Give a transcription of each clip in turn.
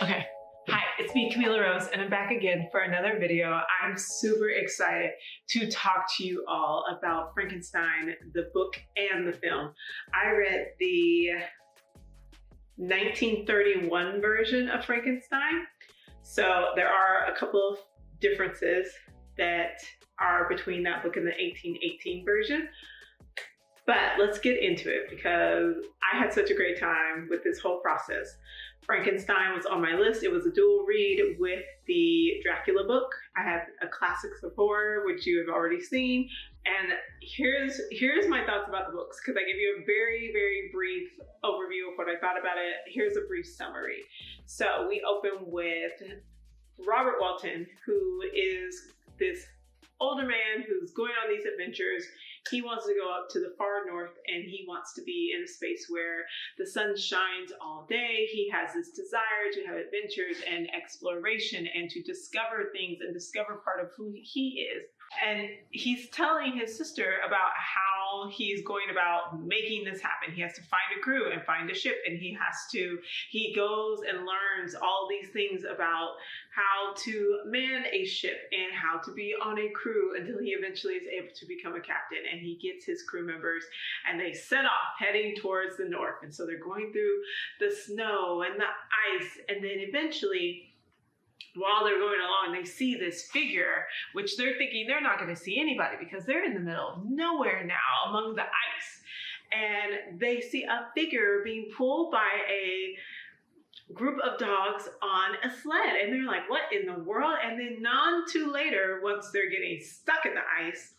Okay. Hi, it's me, Camila Rose, and I'm back again for another video. I'm super excited to talk to you all about Frankenstein, the book and the film. I read the 1931 version of Frankenstein, so there are a couple of differences that are between that book and the 1818 version. But let's get into it because I had such a great time with this whole process. Frankenstein was on my list. It was a dual read with the Dracula book. I had a Classics of Horror, which you have already seen. And here's my thoughts about the books, because I give you a very, very brief overview of what I thought about it. Here's a brief summary. So we open with Robert Walton, who is this older man who's going on these adventures. He wants to go up to the far north and he wants to be in a space where the sun shines all day. He has this desire to have adventures and exploration and to discover things and discover part of who he is. And he's telling his sister about how he's going about making this happen. He has to find a crew and find a ship, and he goes and learns all these things about how to man a ship and how to be on a crew until he eventually is able to become a captain. And he gets his crew members and they set off heading towards the north. And so they're going through the snow and the ice, and then eventually, while they're going along, they see this figure, which they're thinking they're not going to see anybody because they're in the middle of nowhere now among the ice. And they see a figure being pulled by a group of dogs on a sled. And they're like, what in the world? And then none too later, once they're getting stuck in the ice,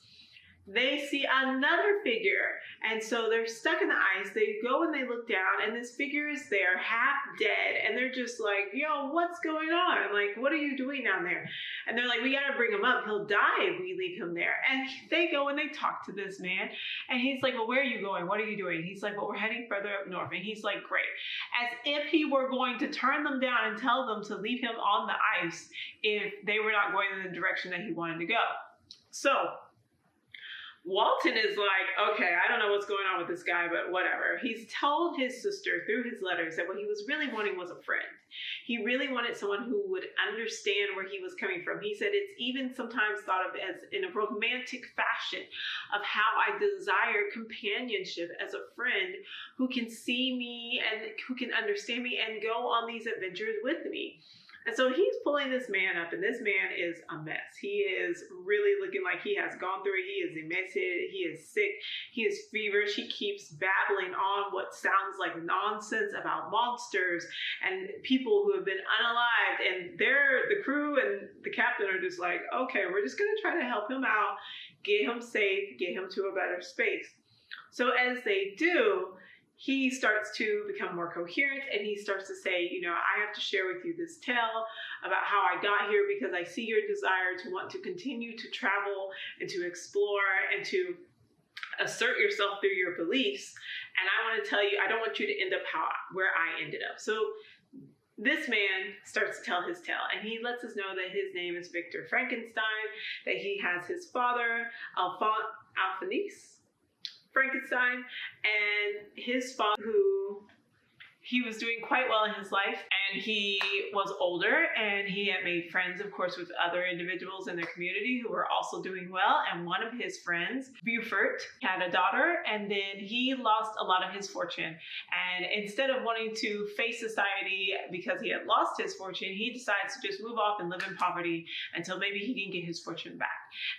they see another figure. And so they're stuck in the ice. They go and they look down, and this figure is there, half dead. And they're just like, yo, what's going on? Like, what are you doing down there? And they're like, we got to bring him up. He'll die if we leave him there. And they go and they talk to this man. And he's like, well, where are you going? What are you doing? He's like, well, we're heading further up north. And he's like, great. As if he were going to turn them down and tell them to leave him on the ice if they were not going in the direction that he wanted to go. So Walton is like, okay, I don't know what's going on with this guy, but whatever. He's told his sister through his letters that what he was really wanting was a friend. He really wanted someone who would understand where he was coming from. He said it's even sometimes thought of as in a romantic fashion of how I desire companionship as a friend who can see me and who can understand me and go on these adventures with me. And so he's pulling this man up, and this man is a mess. He is really looking like he has gone through it. He is emaciated. He is sick. He is feverish. He keeps babbling on what sounds like nonsense about monsters and people who have been unalived. And the crew and the captain are just like, okay, we're just going to try to help him out, get him safe, get him to a better space. So as they do, he starts to become more coherent, and he starts to say, you know, I have to share with you this tale about how I got here because I see your desire to want to continue to travel and to explore and to assert yourself through your beliefs. And I want to tell you, I don't want you to end up where I ended up. So this man starts to tell his tale, and he lets us know that his name is Victor Frankenstein, that he has his father, Alphonse Frankenstein, and his father, who he was doing quite well in his life, and he was older, and he had made friends, of course, with other individuals in their community who were also doing well. And one of his friends, Beaufort, had a daughter, and then he lost a lot of his fortune. And instead of wanting to face society because he had lost his fortune, he decides to just move off and live in poverty until maybe he can get his fortune back.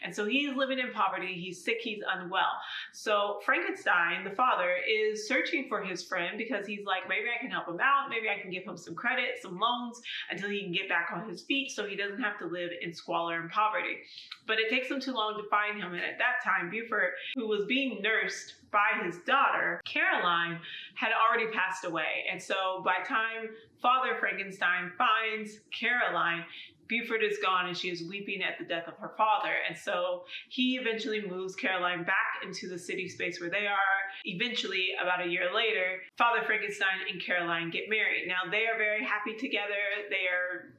And so he's living in poverty. He's sick. He's unwell. So Frankenstein, the father, is searching for his friend because he's like, maybe I can help him out. Maybe I can give him some credit, some loans until he can get back on his feet so he doesn't have to live in squalor and poverty. But it takes him too long to find him. And at that time, Beaufort, who was being nursed by his daughter, Caroline, had already passed away. And so by the time Father Frankenstein finds Caroline, Beaufort is gone and she is weeping at the death of her father. And so he eventually moves Caroline back into the city space where they are. Eventually, about a year later, Father Frankenstein and Caroline get married. Now, they are very happy together. They are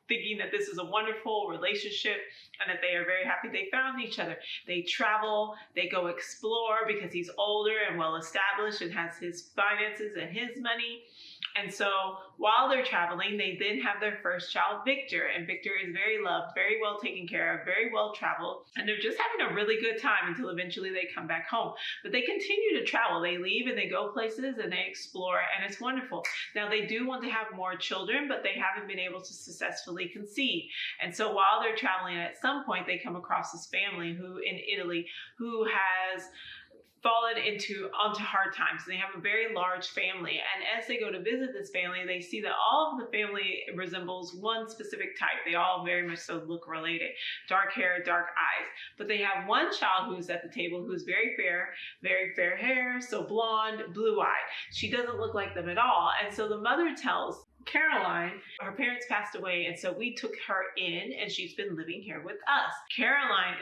thinking that this is a wonderful relationship and that they are very happy they found each other. They travel, they go explore because he's older and well established and has his finances and his money. And so while they're traveling, they then have their first child, Victor. And Victor is very loved, very well taken care of, very well traveled. And they're just having a really good time until eventually they come back home. But they continue to travel. They leave and they go places and they explore, and it's wonderful. Now, they do want to have more children, but they haven't been able to successfully conceive. And so while they're traveling, at some point, they come across this family in Italy who has fallen onto hard times. They have a very large family, and as they go to visit this family, they see that all of the family resembles one specific type. They all very much so look related: dark hair, dark eyes. But they have one child who's at the table who's very fair hair, so blonde, blue-eyed. She doesn't look like them at all. And so the mother tells Caroline, her parents passed away, and so we took her in, and she's been living here with us. Caroline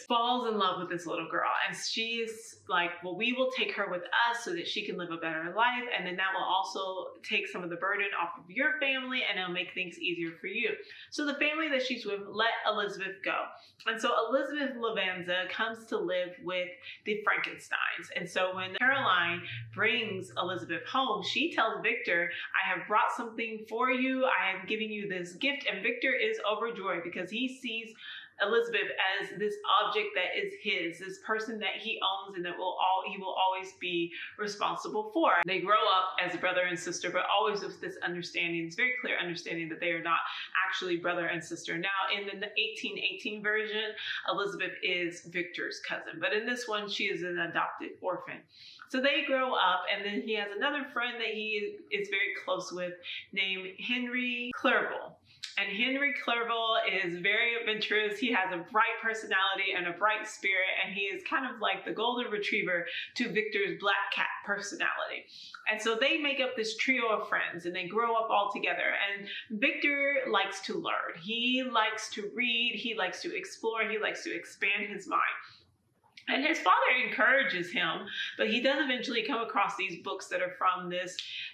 falls in love with this little girl, and she's like, well, we will take her with us so that she can live a better life, and then that will also take some of the burden off of your family, and it'll make things easier for you. So the family that she's with let Elizabeth go. And so Elizabeth Lavanza comes to live with the Frankensteins. And so when Caroline brings Elizabeth home, she tells Victor, I have brought something for you. I am giving you this gift. And Victor is overjoyed because he sees Elizabeth as this object that is his, this person that he owns and that he will always be responsible for. They grow up as a brother and sister, but always with this understanding, this very clear understanding that they are not actually brother and sister. Now, in the 1818 version, Elizabeth is Victor's cousin, but in this one, she is an adopted orphan. So they grow up, and then he has another friend that he is very close with named Henry Clerval. And Henry Clerval is very adventurous. He has a bright personality and a bright spirit, and he is kind of like the golden retriever to Victor's black cat personality. And so they make up this trio of friends, and they grow up all together. And Victor likes to learn. He likes to read. He likes to explore. He likes to expand his mind. And his father encourages him, but he does eventually come across these books that are from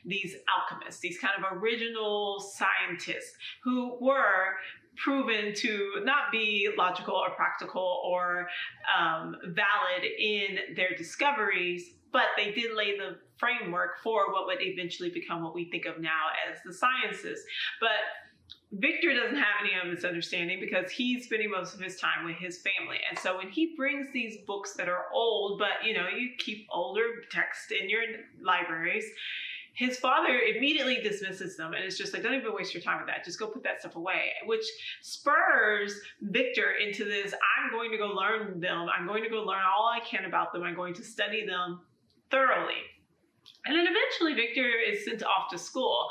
these alchemists, these kind of original scientists who were proven to not be logical or practical or valid in their discoveries, but they did lay the framework for what would eventually become what we think of now as the sciences. But Victor doesn't have any of this understanding because he's spending most of his time with his family. And so when he brings these books that are old, but you keep older texts in your libraries, his father immediately dismisses them and it's just like, don't even waste your time with that. Just go put that stuff away, which spurs Victor into this, I'm going to go learn them. I'm going to go learn all I can about them. I'm going to study them thoroughly. And then eventually Victor is sent off to school.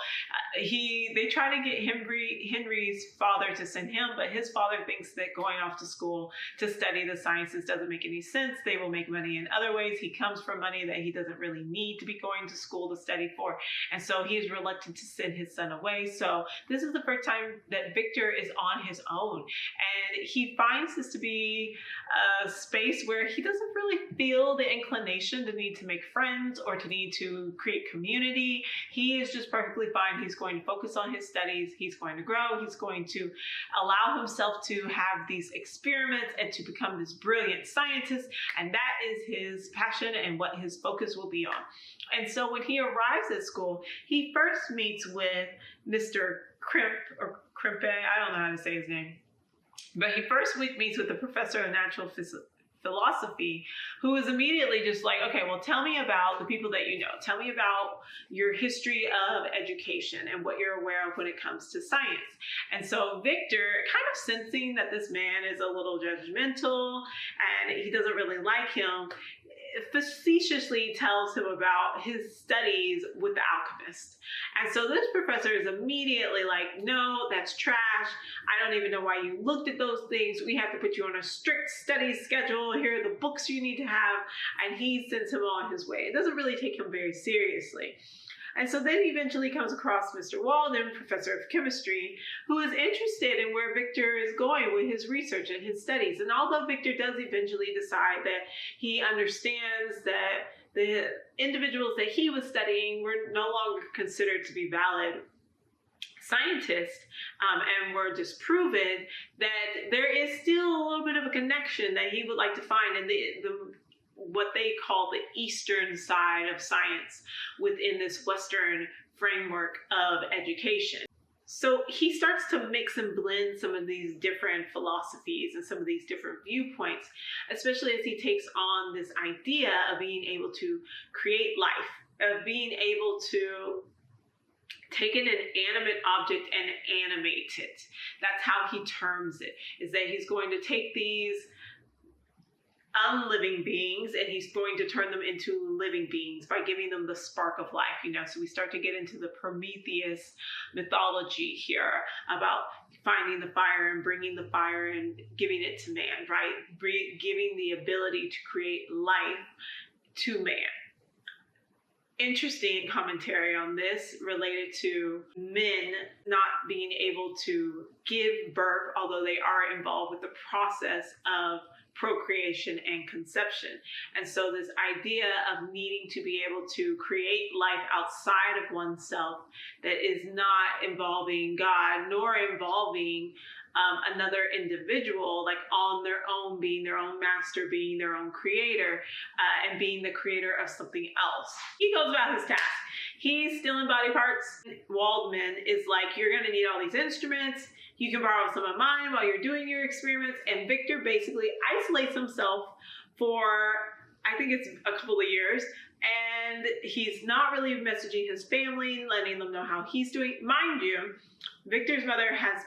They try to get Henry's father to send him, but his father thinks that going off to school to study the sciences doesn't make any sense. They will make money in other ways. He comes from money that he doesn't really need to be going to school to study for. And so he is reluctant to send his son away. So this is the first time that Victor is on his own. And he finds this to be a space where he doesn't really feel the inclination to need to make friends or to need to create community. He is just perfectly fine. He's going to focus on his studies. He's going to grow. He's going to allow himself to have these experiments and to become this brilliant scientist. And that is his passion and what his focus will be on. And so when he arrives at school, he first meets with Mr. Crimpe, I don't know how to say his name, but he first meets with the professor of natural philosophy, who is immediately just like, okay, well, tell me about the people that you know. Tell me about your history of education and what you're aware of when it comes to science. And so Victor, kind of sensing that this man is a little judgmental and he doesn't really like him, facetiously tells him about his studies with the alchemist. And so this professor is immediately like, no, that's trash. I don't even know why you looked at those things. We have to put you on a strict study schedule. Here are the books you need to have. And he sends him on his way. It doesn't really take him very seriously. And so then he eventually comes across Mr. Walden, professor of chemistry, who is interested in where Victor is going with his research and his studies. And although Victor does eventually decide that he understands that the individuals that he was studying were no longer considered to be valid scientists and were disproven, that there is still a little bit of a connection that he would like to find. And what they call the Eastern side of science within this Western framework of education. So he starts to mix and blend some of these different philosophies and some of these different viewpoints, especially as he takes on this idea of being able to create life, of being able to take an inanimate object and animate it. That's how he terms it, is that he's going to take these unliving beings and he's going to turn them into living beings by giving them the spark of life, so we start to get into the Prometheus mythology here about finding the fire and bringing the fire and giving it to man, right? Giving the ability to create life to man. Interesting commentary on this related to men not being able to give birth, although they are involved with the process of procreation and conception. And so this idea of needing to be able to create life outside of oneself that is not involving God nor involving another individual, like on their own, being their own master, being their own creator, and being the creator of something else. He goes about his task. He's stealing body parts. Waldman is like, you're going to need all these instruments. You can borrow some of mine while you're doing your experiments. And Victor basically isolates himself for, I think it's a couple of years. And he's not really messaging his family, letting them know how he's doing. Mind you, Victor's mother has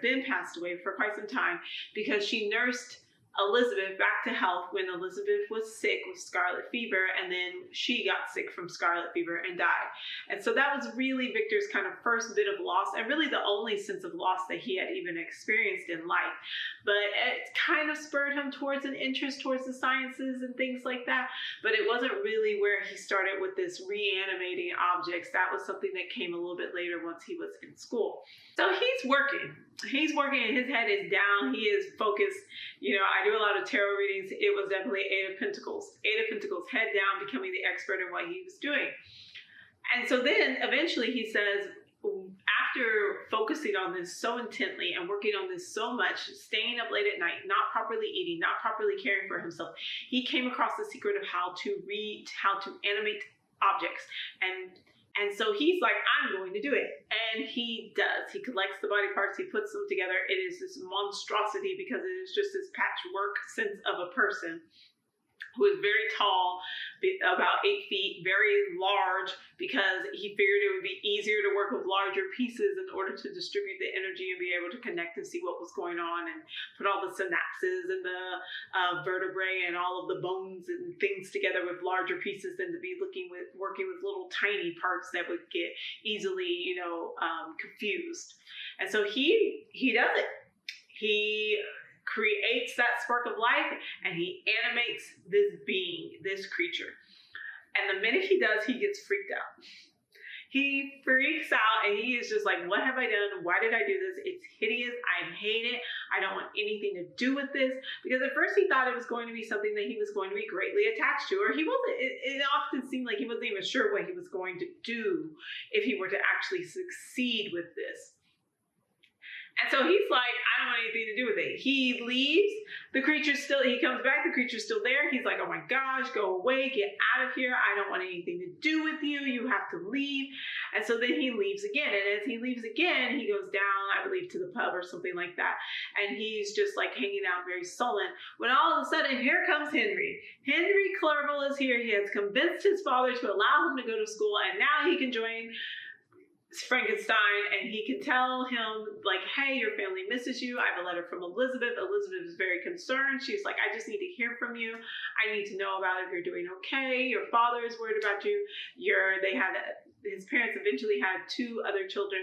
been passed away for quite some time because she nursed Elizabeth back to health when Elizabeth was sick with scarlet fever, and then she got sick from scarlet fever and died. And so that was really Victor's kind of first bit of loss, and really the only sense of loss that he had even experienced in life. But it kind of spurred him towards an interest towards the sciences and things like that. But it wasn't really where he started with this reanimating objects. That was something that came a little bit later once he was in school. So he's working and his head is down. He is focused. I do a lot of tarot readings. It was definitely Eight of Pentacles, head down, becoming the expert in what he was doing. And so then eventually he says, after focusing on this so intently and working on this so much, staying up late at night, not properly eating, not properly caring for himself, he came across the secret of how to animate objects. And so he's like, I'm going to do it. And he does. He collects the body parts. He puts them together. It is this monstrosity because it is just this patchwork sense of a person who is very tall, about 8 feet, very large, because he figured it would be easier to work with larger pieces in order to distribute the energy and be able to connect and see what was going on and put all the synapses and the vertebrae and all of the bones and things together with larger pieces than to be working with little tiny parts that would get easily, confused. And so he does it. He creates that spark of life and he animates this being, this creature. And the minute he does, he gets freaked out. He freaks out and he is just like, what have I done? Why did I do this? It's hideous. I hate it. I don't want anything to do with this. Because at first he thought it was going to be something that he was going to be greatly attached to, or he wasn't. It often seemed like he wasn't even sure what he was going to do if he were to actually succeed with this. And so he's like, I don't want anything to do with it. He leaves. He comes back. The creature's still there. He's like, oh my gosh, go away. Get out of here. I don't want anything to do with you. You have to leave. And so then he leaves again. And as he leaves again, he goes down, I believe, to the pub or something like that. And he's just like hanging out very sullen. When all of a sudden, here comes Henry. Henry Clerval is here. He has convinced his father to allow him to go to school. And now he can join Frankenstein, and he can tell him like, hey, your family misses you. I have a letter from Elizabeth. Elizabeth is very concerned. She's like, I just need to hear from you. I need to know about if you're doing okay. Your father is worried about you. His parents eventually had 2 other children.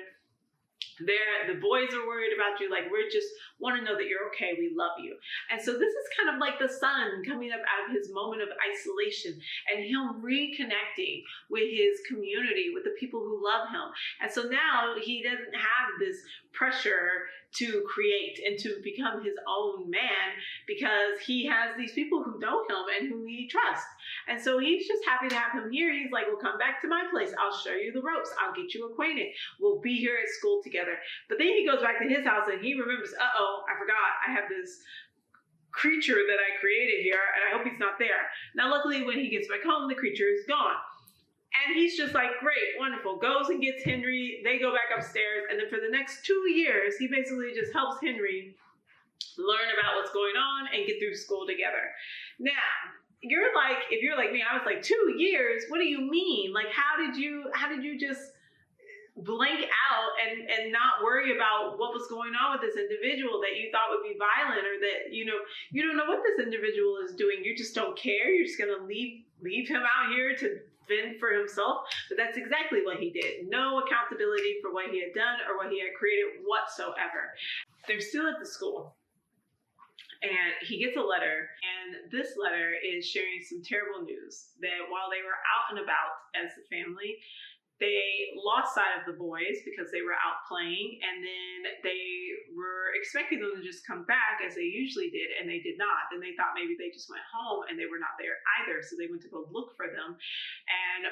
The boys are worried about you. Like, we just want to know that you're okay. We love you. And so this is kind of like the sun coming up out of his moment of isolation and him reconnecting with his community, with the people who love him. And so now he doesn't have this pressure to create and to become his own man because he has these people who know him and who he trusts. And so he's just happy to have him here. He's like, well, come back to my place. I'll show you the ropes. I'll get you acquainted. We'll be here at school together. But then he goes back to his house and he remembers, uh-oh, I forgot. I have this creature that I created here, and I hope he's not there. Now, luckily, when he gets back home, the creature is gone. And he's just like, great, wonderful. Goes and gets Henry. They go back upstairs. And then for the next 2 years, he basically just helps Henry learn about what's going on and get through school together. Now, you're like, if you're like me, I was like, 2 years? What do you mean? Like, how did you just blank out and not worry about what was going on with this individual that you thought would be violent, or that, you don't know what this individual is doing. You just don't care. You're just going to leave him out here to fend for himself. But that's exactly what he did. No accountability for what he had done or what he had created whatsoever. They're still at the school, and he gets a letter, and this letter is sharing some terrible news that while they were out and about as a family, they lost sight of the boys because they were out playing, and then they were expecting them to just come back as they usually did, and they did not. Then they thought maybe they just went home and they were not there either, so they went to go look for them. And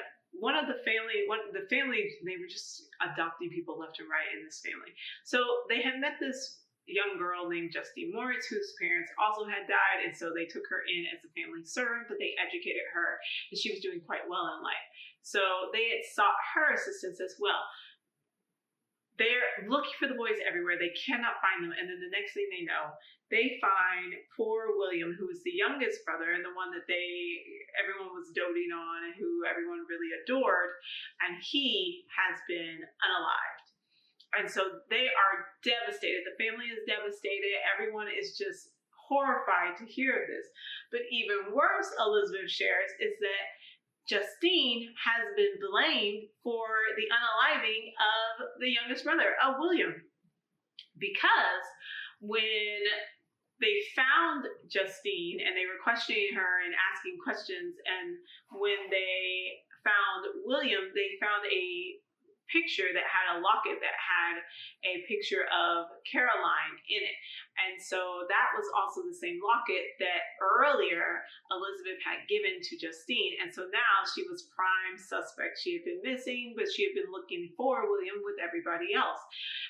the family, they were just adopting people left and right in this family. So they had met this young girl named Justine Moritz, whose parents also had died, and so they took her in as a family servant, but they educated her, and she was doing quite well in life. So they had sought her assistance as well. They're looking for the boys everywhere. They cannot find them. And then the next thing they know, they find poor William, who was the youngest brother and the one that everyone was doting on and who everyone really adored. And he has been unalived. And so they are devastated. The family is devastated. Everyone is just horrified to hear of this. But even worse, Elizabeth shares, is that Justine has been blamed for the unaliving of the youngest brother, of William. Because when they found Justine and they were questioning her and asking questions, and when they found William, they found a picture that had a locket that had a picture of Caroline in it. And so that was also the same locket that earlier Elizabeth had given to Justine. And so now she was prime suspect. She had been missing, but she had been looking for William with everybody else.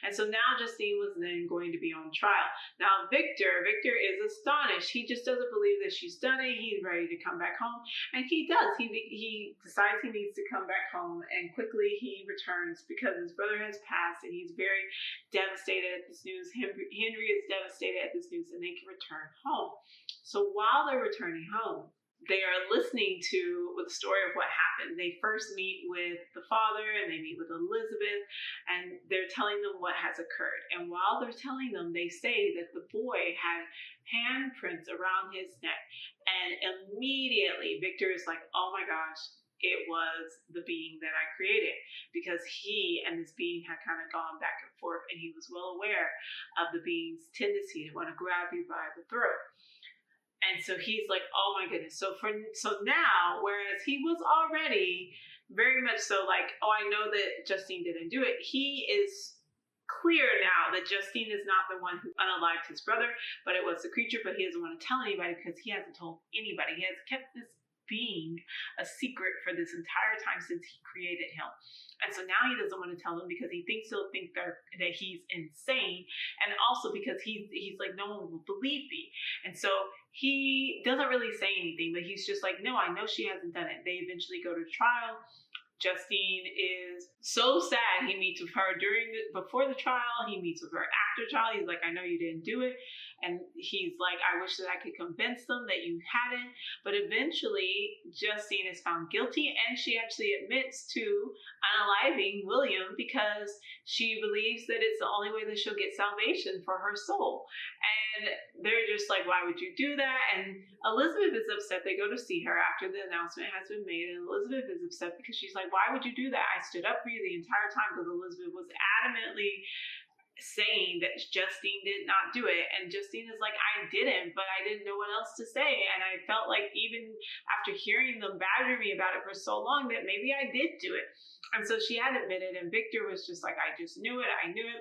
And so now Justine was then going to be on trial. Now Victor is astonished. He just doesn't believe that she's done it. He's ready to come back home. And he does. He decides he needs to come back home, and quickly he returns because his brother has passed, and he's very devastated at this news. Henry is devastated at this news, and they can return home. So while they're returning home, they are listening to the story of what happened. They first meet with the father, and they meet with Elizabeth, and they're telling them what has occurred. And while they're telling them, they say that the boy had handprints around his neck. And immediately Victor is like, oh my gosh, it was the being that I created, because he and this being had kind of gone back and forth, and he was well aware of the being's tendency to want to grab you by the throat. And so he's like, oh my goodness. So now, whereas he was already very much so like, oh, I know that Justine didn't do it, he is clear now that Justine is not the one who unalived his brother, but it was the creature. But he doesn't want to tell anybody because he hasn't told anybody. He has kept this being a secret for this entire time since he created him. And so now he doesn't want to tell them because he thinks he'll think that he's insane, and also because he's like, no one will believe me. And so he doesn't really say anything, but he's just like, no, I know she hasn't done it. They eventually go to trial. Justine is so sad. He meets with her before the trial. He meets with her after trial. He's like, I know you didn't do it. And he's like, I wish that I could convince them that you hadn't. But eventually, Justine is found guilty, and she actually admits to unaliving William because she believes that it's the only way that she'll get salvation for her soul. And they're just like, why would you do that? And Elizabeth is upset. They go to see her after the announcement has been made, and Elizabeth is upset because she's like, why would you do that? I stood up for you the entire time, because Elizabeth was adamantly saying that Justine did not do it. And Justine is like, I didn't, but I didn't know what else to say. And I felt like even after hearing them badger me about it for so long, that maybe I did do it. And so she had admitted, and Victor was just like, I just knew it,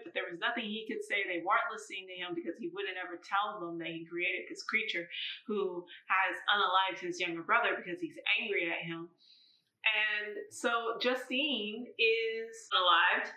but there was nothing he could say. They weren't listening to him because he wouldn't ever tell them that he created this creature who has unalived his younger brother because he's angry at him. And so Justine is unalived.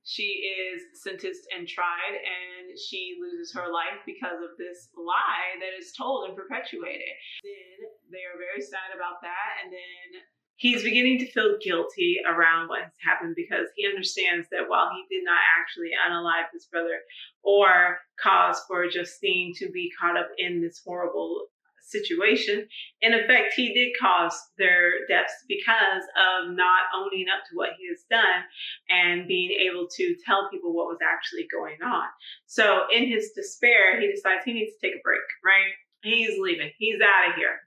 she is sentenced and tried, and she loses her life because of this lie that is told and perpetuated. Then they are very sad about that, and then he's beginning to feel guilty around what has happened because he understands that while he did not actually unalive his brother or cause for Justine to be caught up in this horrible situation, in effect, he did cause their deaths because of not owning up to what he has done and being able to tell people what was actually going on. So in his despair, he decides he needs to take a break, right? He's leaving. He's out of here.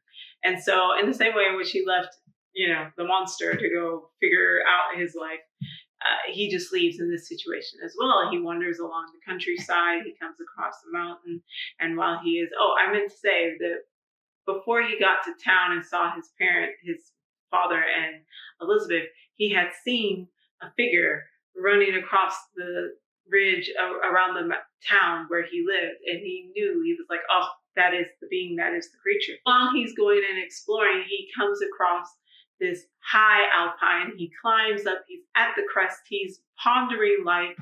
And so in the same way in which he left, the monster to go figure out his life, he just leaves in this situation as well. He wanders along the countryside. He comes across a mountain. And while he is, I meant to say that before he got to town and saw his father and Elizabeth, he had seen a figure running across the ridge around the town where he lived. And he knew, he was like, oh, that is the being, that is the creature. While he's going and exploring, he comes across this high alpine. He climbs up, he's at the crest, he's pondering life.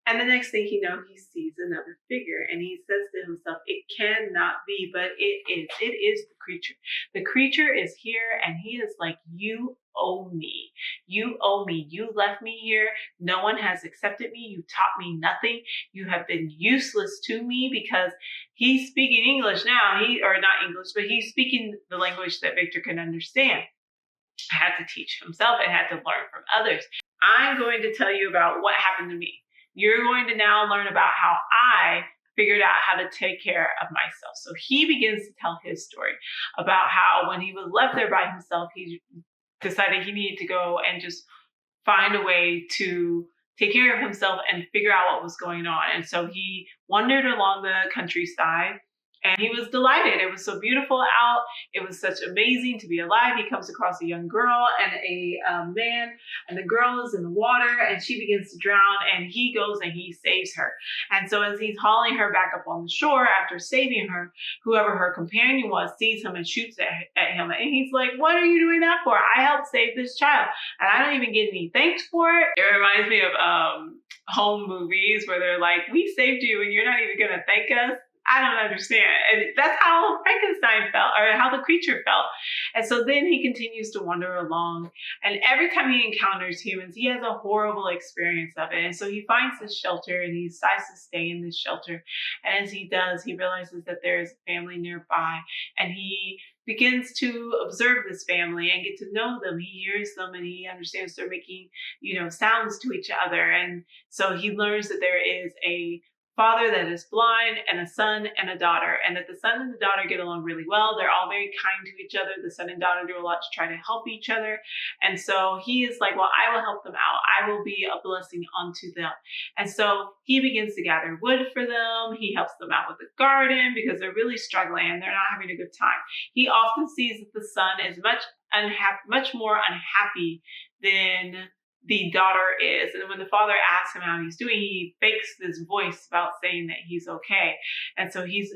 And the next thing he knows, he sees another figure and he says to himself, it cannot be, but it is the creature. The creature is here and he is like, you owe me. You owe me. You left me here. No one has accepted me. You taught me nothing. You have been useless to me, because he's speaking English now. Not English, but he's speaking the language that Victor can understand. Had to teach himself and had to learn from others. I'm going to tell you about what happened to me. You're going to now learn about how I figured out how to take care of myself. So he begins to tell his story about how when he was left there by himself, he decided he needed to go and just find a way to take care of himself and figure out what was going on. And so he wandered along the countryside. And he was delighted. It was so beautiful out. It was such amazing to be alive. He comes across a young girl and a man, and the girl is in the water and she begins to drown, and he goes and he saves her. And so as he's hauling her back up on the shore after saving her, whoever her companion was sees him and shoots at him. And he's like, what are you doing that for? I helped save this child and I don't even get any thanks for it. It reminds me of home movies where they're like, we saved you and you're not even going to thank us. I don't understand. And that's how Frankenstein felt, or how the creature felt. And so then he continues to wander along. And every time he encounters humans, he has a horrible experience of it. And so he finds this shelter and he decides to stay in this shelter. And as he does, he realizes that there is a family nearby. And he begins to observe this family and get to know them. He hears them and he understands they're making, sounds to each other. And so he learns that there is a father that is blind and a son and a daughter, and that the son and the daughter get along really well. They're all very kind to each other. The son and daughter do a lot to try to help each other. And so he is like, well, I will help them out. I will be a blessing unto them. And so he begins to gather wood for them. He helps them out with the garden because they're really struggling and they're not having a good time. He often sees that the son is much more unhappy than the daughter is. And when the father asks him how he's doing, he fakes this voice about saying that he's okay. And so he's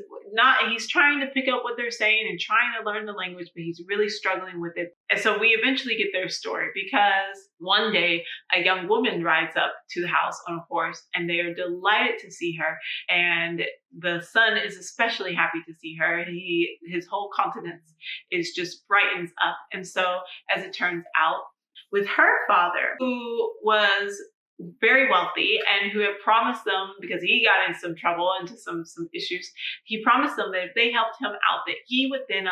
trying to pick up what they're saying and trying to learn the language, but he's really struggling with it. And so we eventually get their story because one day a young woman rides up to the house on a horse and they are delighted to see her. And the son is especially happy to see her. His whole countenance is just brightens up. And so as it turns out, with her father, who was very wealthy and who had promised them, because he got in some trouble, into some issues, he promised them that if they helped him out, that he would then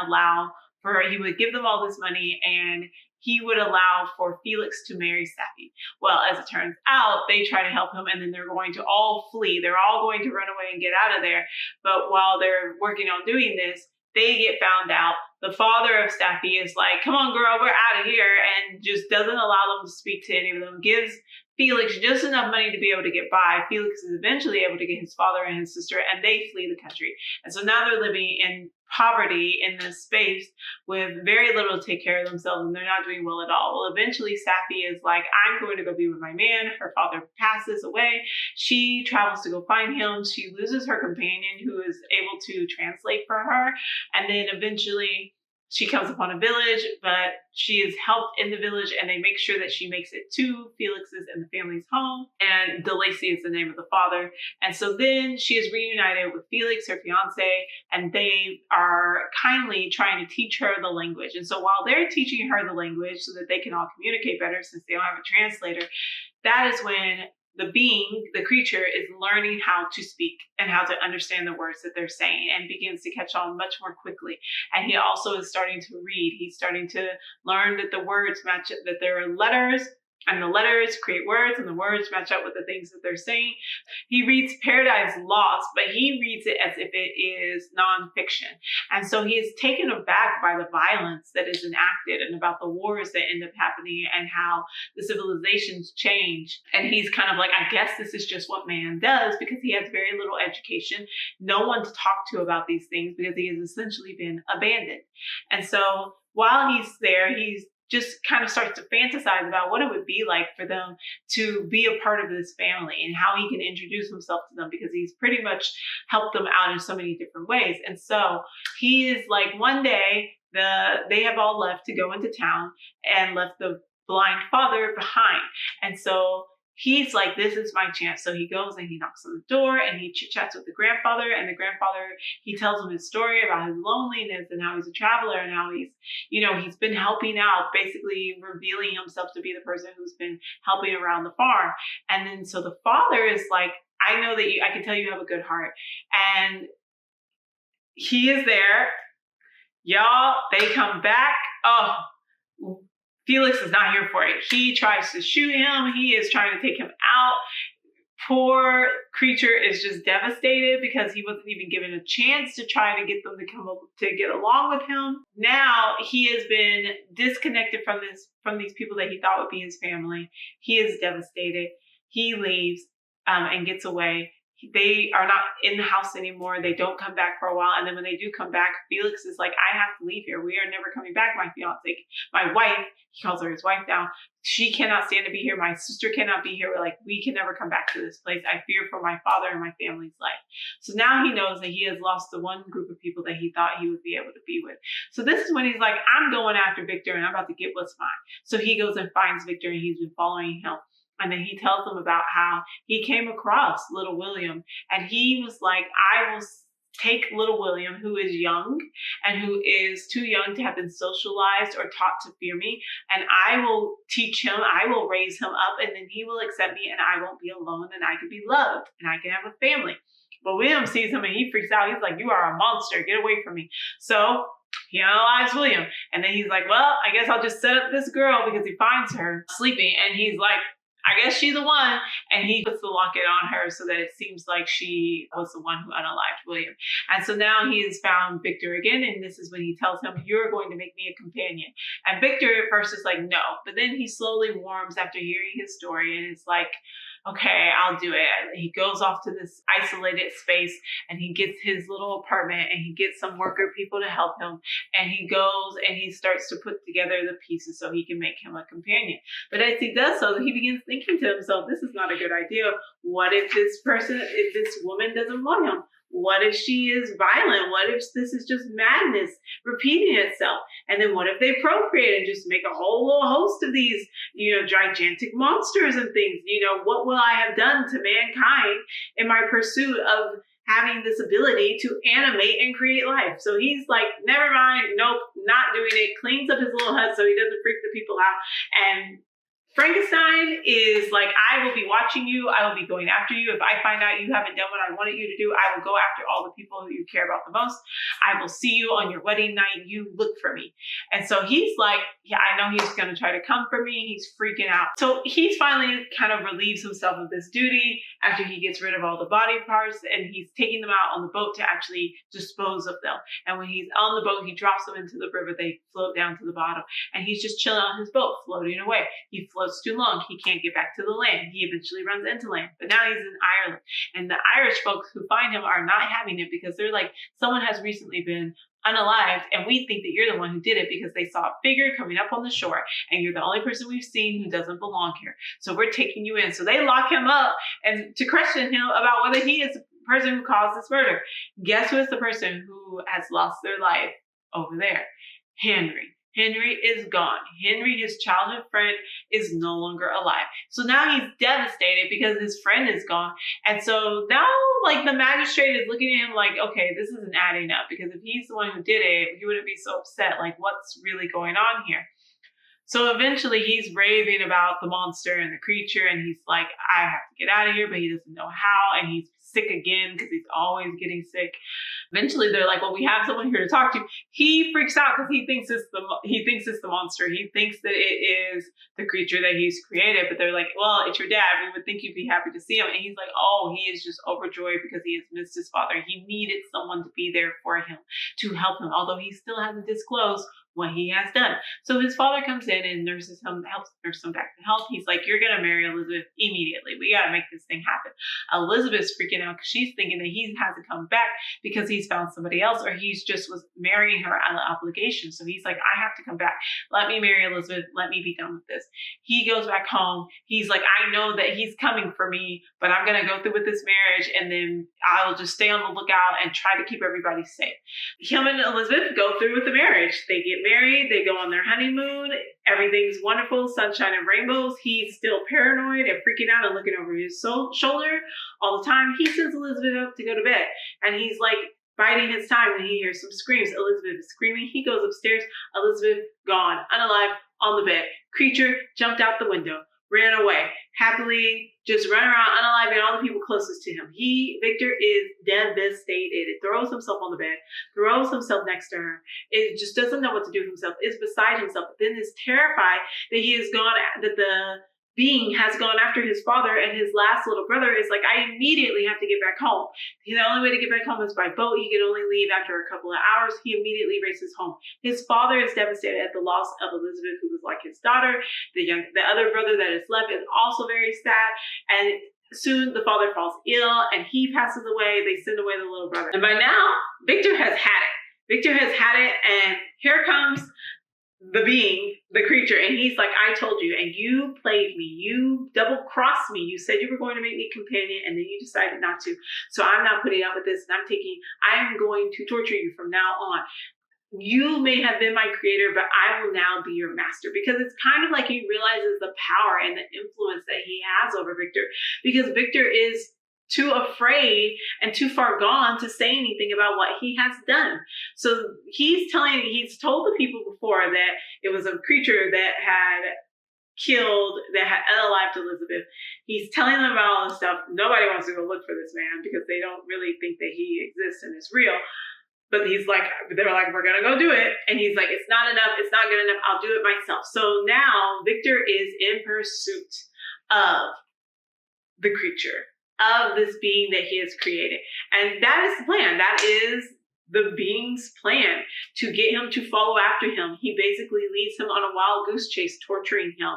he would give them all this money and he would allow for Felix to marry Sappy. Well, as it turns out, they try to help him and then they're going to all flee. They're all going to run away and get out of there. But while they're working on doing this, they get found out. The father of Staffy is like, come on, girl, we're out of here, and just doesn't allow them to speak to any of them, gives Felix just enough money to be able to get by. Felix is eventually able to get his father and his sister, and they flee the country. And so now they're living in poverty in this space with very little to take care of themselves, and they're not doing well at all. Well, eventually Sappy is like, I'm going to go be with my man. Her father passes away. She travels to go find him. She loses her companion who is able to translate for her. And then eventually she comes upon a village, but she is helped in the village, and they make sure that she makes it to Felix's and the family's home. And DeLacy is the name of the father. And so then she is reunited with Felix, her fiance, and they are kindly trying to teach her the language. And so while they're teaching her the language so that they can all communicate better, since they don't have a translator, that is when the creature is learning how to speak and how to understand the words that they're saying, and begins to catch on much more quickly. And he also is starting to read. He's starting to learn that the words match, that there are letters, and the letters create words, and the words match up with the things that they're saying. He reads Paradise Lost, but he reads it as if it is nonfiction. And so he is taken aback by the violence that is enacted, and about the wars that end up happening, and how the civilizations change. And he's kind of like, I guess this is just what man does, because he has very little education, no one to talk to about these things, because he has essentially been abandoned. And so while he's there, he's just kind of starts to fantasize about what it would be like for them to be a part of this family, and how he can introduce himself to them, because he's pretty much helped them out in so many different ways. And so he is like, one day they have all left to go into town and left the blind father behind. And so he's like, this is my chance. So he goes and he knocks on the door, and he chit-chats with the grandfather, and the grandfather, he tells him his story about his loneliness and how he's a traveler, and how he's been helping out, basically revealing himself to be the person who's been helping around the farm. And then so the father is like, I know that I can tell you have a good heart. And he is there. Y'all, they come back. Oh, Felix is not here for it. He tries to shoot him. He is trying to take him out. Poor creature is just devastated, because he wasn't even given a chance to try to get them to get along with him. Now he has been disconnected from these people that he thought would be his family. He is devastated. He leaves and gets away. They are not in the house anymore. They don't come back for a while. And then when they do come back, Felix is like, I have to leave here. We are never coming back. My fiance, my wife, he calls her his wife now, she cannot stand to be here. My sister cannot be here. We're like, we can never come back to this place. I fear for my father and my family's life. So now he knows that he has lost the one group of people that he thought he would be able to be with. So this is when he's like, I'm going after Victor, and I'm about to get what's mine. So he goes and finds Victor, and he's been following him. And then he tells them about how he came across little William, and he was like, I will take little William, who is young and who is too young to have been socialized or taught to fear me, and I will teach him, I will raise him up, and then he will accept me, and I won't be alone, and I can be loved, and I can have a family. But William sees him, and he freaks out. He's like, you are a monster. Get away from me. So he unalives William. And then he's like, well, I guess I'll just set up this girl, because he finds her sleeping, and he's like, I guess she's the one. And he puts the locket on her so that it seems like she was the one who unalived William. And so now he has found Victor again. And this is when he tells him, you're going to make me a companion. And Victor at first is like, no. But then he slowly warms after hearing his story. And it's like, okay, I'll do it. He goes off to this isolated space, and he gets his little apartment, and he gets some worker people to help him. And he goes and he starts to put together the pieces so he can make him a companion. But as he does so, he begins thinking to himself, this is not a good idea. What if this woman doesn't want him? What if she is violent? What if this is just madness repeating itself? And then what if they procreate and just make a whole little host of these, gigantic monsters and things? What will I have done to mankind in my pursuit of having this ability to animate and create life? So he's like, never mind. Nope, not doing it. Cleans up his little hut so he doesn't freak the people out. And Frankenstein is like, I will be watching you. I will be going after you. If I find out you haven't done what I wanted you to do, I will go after all the people who you care about the most. I will see you on your wedding night. You look for me. And so he's like, yeah, I know he's going to try to come for me. He's freaking out. So he finally kind of relieves himself of this duty after he gets rid of all the body parts, and he's taking them out on the boat to actually dispose of them. And when he's on the boat, he drops them into the river. They float down to the bottom, and he's just chilling on his boat, floating away. He floats too long. He can't get back to the land. He eventually runs into land, but now he's in Ireland, and the Irish folks who find him are not having it, because they're like, someone has recently been unalived, and we think that you're the one who did it because they saw a figure coming up on the shore, and you're the only person we've seen who doesn't belong here. So we're taking you in. So they lock him up and to question him about whether he is the person who caused this murder. Guess who is the person who has lost their life over there? Henry is gone. Henry, his childhood friend, is no longer alive. So now he's devastated because his friend is gone. And so now, like, the magistrate is looking at him like, okay, this isn't adding up, because if he's the one who did it, he wouldn't be so upset. Like, what's really going on here? So eventually he's raving about the monster and the creature, and he's like, I have to get out of here, but he doesn't know how, and he's sick again because he's always getting sick. Eventually they're like, well, we have someone here to talk to. He freaks out because he thinks it's the monster. He thinks that it is the creature that he's created, but they're like, well, it's your dad. We would think you'd be happy to see him. And he's like, oh, he is just overjoyed because he has missed his father. He needed someone to be there for him, to help him, although he still hasn't disclosed what he has done. So his father comes in and nurses him, helps nurse him back to health. He's like, you're going to marry Elizabeth immediately. We got to make this thing happen. Elizabeth's freaking out because she's thinking that he has to come back because he's found somebody else, or he's just was marrying her out of obligation. So he's like, I have to come back. Let me marry Elizabeth. Let me be done with this. He goes back home. He's like, I know that he's coming for me, but I'm going to go through with this marriage, and then I'll just stay on the lookout and try to keep everybody safe. Him and Elizabeth go through with the marriage. They get married, they go on their honeymoon, everything's wonderful, sunshine and rainbows. He's still paranoid and freaking out and looking over his shoulder all the time. He sends Elizabeth up to go to bed, and he's like biding his time when he hears some screams. Elizabeth is screaming. He goes upstairs. Elizabeth gone, unalive, on the bed. Creature jumped out the window, ran away, happily just run around unaliving all the people closest to him. Victor is devastated. It throws himself on the bed, throws himself next to her. It just doesn't know what to do with himself. Is beside himself. But then is terrified that that the being has gone after his father, and his last little brother is like, I immediately have to get back home. The only way to get back home is by boat. He can only leave after a couple of hours. He immediately races home. His father is devastated at the loss of Elizabeth, who was like his daughter. The other brother that is left is also very sad. And soon the father falls ill and he passes away. They send away the little brother. And by now, Victor has had it. Victor has had it, and here comes the being, the creature, and he's like, I told you, and you played me, you double-crossed me, you said you were going to make me companion, and then you decided not to, so I'm not putting up with this, and I'm going to torture you from now on. You may have been my creator, but I will now be your master. Because it's kind of like he realizes the power and the influence that he has over Victor, because Victor is too afraid and too far gone to say anything about what he has done. So he's told the people before that it was a creature that had unalived Elizabeth. He's telling them about all this stuff. Nobody wants to go look for this man because they don't really think that he exists and is real. But they're like, we're going to go do it. And he's like, it's not enough. It's not good enough. I'll do it myself. So now Victor is in pursuit of the creature, of this being that he has created. And that is the plan. That is the being's plan, to get him to follow after him. He basically leads him on a wild goose chase, torturing him.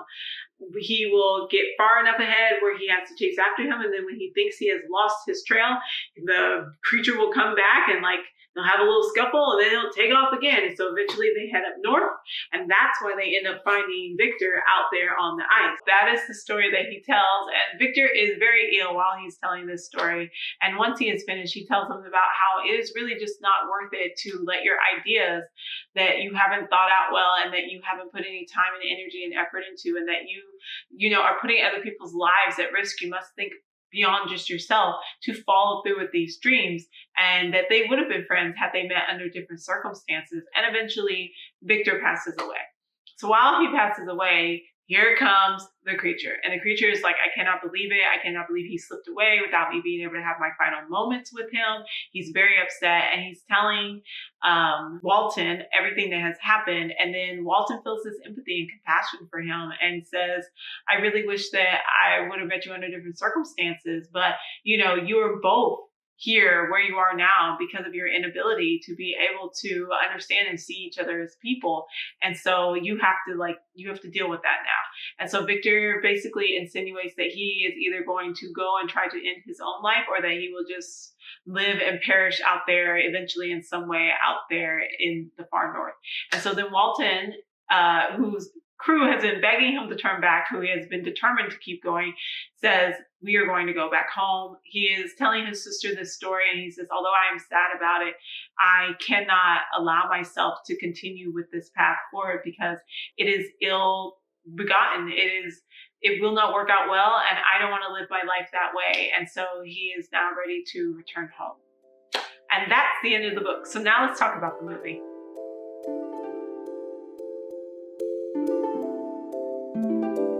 He will get far enough ahead where he has to chase after him. And then when he thinks he has lost his trail, the creature will come back and they'll have a little scuffle, and then he'll take off again. And so eventually they head up north, and that's why they end up finding Victor out there on the ice. That is the story that he tells, and Victor is very ill while he's telling this story. And once he is finished, he tells them about how it is really just not worth it to let your ideas that you haven't thought out well, and that you haven't put any time and energy and effort into, and that you are putting other people's lives at risk. You must think beyond just yourself to follow through with these dreams, and that they would have been friends had they met under different circumstances. And eventually Victor passes away. So while he passes away, here comes the creature. And the creature is like, I cannot believe it. I cannot believe he slipped away without me being able to have my final moments with him. He's very upset, and he's telling Walton everything that has happened. And then Walton feels this empathy and compassion for him and says, I really wish that I would have met you under different circumstances, but you are both here where you are now because of your inability to be able to understand and see each other as people. And so you have to deal with that now. And so Victor basically insinuates that he is either going to go and try to end his own life, or that he will just live and perish out there eventually in some way out there in the far north. And so then Walton, who's crew has been begging him to turn back, who has been determined to keep going, says, we are going to go back home. He is telling his sister this story, and he says, although I am sad about it, I cannot allow myself to continue with this path forward because it is ill begotten. It will not work out well, and I don't want to live my life that way. And so he is now ready to return home. And that's the end of the book. So now let's talk about the movie.